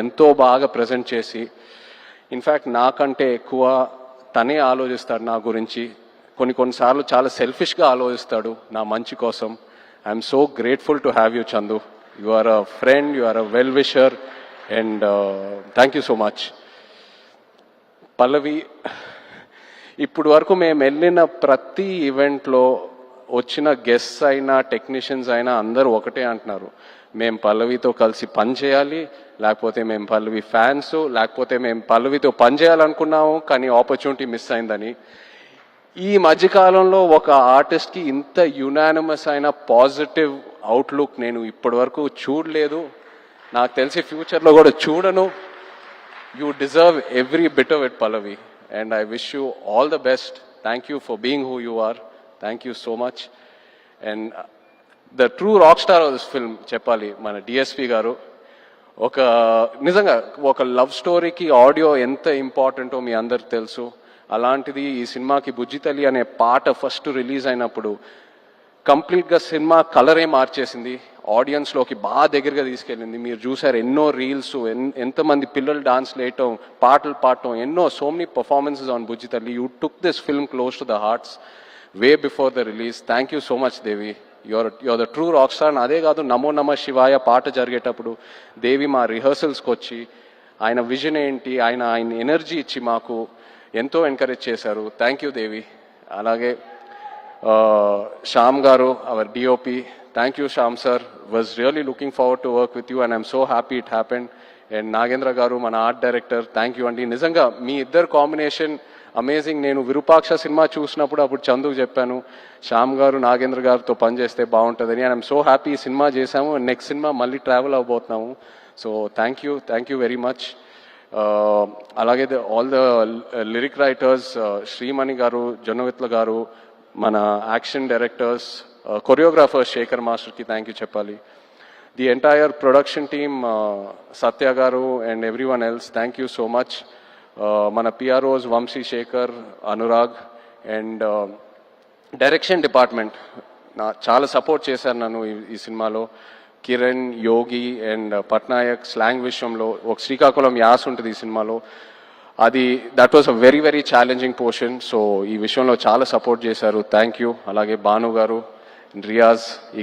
ఎంతో బాగా ప్రజెంట్ చేసి ఇన్ఫ్యాక్ట్ నాకంటే ఎక్కువ తనే ఆలోచిస్తాడు నా గురించి. కొన్నిసార్లు చాలా సెల్ఫిష్గా ఆలోచిస్తాడు నా మంచి కోసం. I'm so grateful to have you Chandu. You are a friend, you are a well wisher and thank you so much. Pallavi, ఇప్పుడు వరకు మేము వెళ్ళిన ప్రతి ఈవెంట్లో వచ్చిన గెస్ట్స్ అయినా టెక్నీషియన్స్ అయినా అందరూ ఒకటే అంటున్నారు, మేము పల్లవితో కలిసి పని చేయాలి, లేకపోతే మేము పల్లవి ఫ్యాన్స్, లేకపోతే మేము పల్లవితో పని చేయాలనుకున్నాము కానీ ఆపర్చునిటీ మిస్ అయిందని. ఈ మధ్యకాలంలో ఒక ఆర్టిస్ట్కి ఇంత యునానిమస్ అయిన పాజిటివ్ అవుట్లుక్ నేను ఇప్పటి వరకు చూడలేదు, నాకు తెలిసి ఫ్యూచర్లో కూడా చూడను. You deserve every bit of it Pallavi and I wish you all the best. Thank you for being who you are. Thank you so much. And the true rock star of this film చెప్పాలి మన DSP గారు. నిజంగా ఒక love స్టోరీకి audio ఎంత ఇంపార్టెంటో మీ అందరికి తెలుసు. అలాంటిది ఈ సినిమాకి బుజ్జితల్లి అనే పాట ఫస్ట్ రిలీజ్ అయినప్పుడు కంప్లీట్గా సినిమా కలరే మార్చేసింది, ఆడియన్స్లోకి బాగా దగ్గరగా తీసుకెళ్ళింది. మీరు చూసారు ఎన్నో రీల్స్, ఎంతమంది పిల్లలు డాన్స్ వేయటం, పాటలు పాడటం, ఎన్నో so many performances on Bujjithalli. You took this film close to the hearts way before the release. Thank you so much Devi. Your the true rock star. అదే కాదు, నమో నమ శివాయ పాట జరిగేటప్పుడు దేవి మా రిహర్సల్స్కి వచ్చి ఆయన విజన్ ఏంటి, ఆయన ఎనర్జీ ఇచ్చి మాకు ఎంతో ఎంకరేజ్ చేశారు. Thank you Devi. అలాగే శ్యామ్ గారు, our DOP, thank you Shyam sir. Was really looking forward to work with you and I'm so happy it happened. And Nagendra గారు మన ఆర్ట్ డైరెక్టర్, థ్యాంక్ యూ అండి. నిజంగా మీ ఇద్దరు కాంబినేషన్ అమేజింగ్. నేను విరూపాక్ష సినిమా చూసినప్పుడు అప్పుడు చందుకు చెప్పాను, శ్యామ్ గారు నాగేంద్ర గారితో పనిచేస్తే బాగుంటుందని. అండ్ ఐఎమ్ సో హ్యాపీ ఈ సినిమా చేశాము. నెక్స్ట్ సినిమా మళ్ళీ ట్రావెల్ అవ్వబోతున్నాము. So thank you very much. అలాగే all the lyric writers, Srimani గారు, జొన్నవిత్ల గారు, మన యాక్షన్ డైరెక్టర్స్, కొరియోగ్రాఫర్స్ శేఖర్ మాస్టర్కి థ్యాంక్ యూ చెప్పాలి. The entire production team, Satya గారు and everyone else, thank you so much. మన PROs Vamsi, Sekhar, Anurag and direction department చాలా సపోర్ట్ చేశారు నన్ను ఈ సినిమాలో. కిరణ్, యోగి అండ్ పట్నాయక్ స్లాంగ్ విషయంలో ఒక శ్రీకాకుళం యాస్ ఉంటుంది ఈ సినిమాలో, that was a very very challenging portion. So ఈ విషయంలో చాలా సపోర్ట్ చేశారు, థ్యాంక్ యూ. అలాగే భాను గారు, రియాజ్, ఈ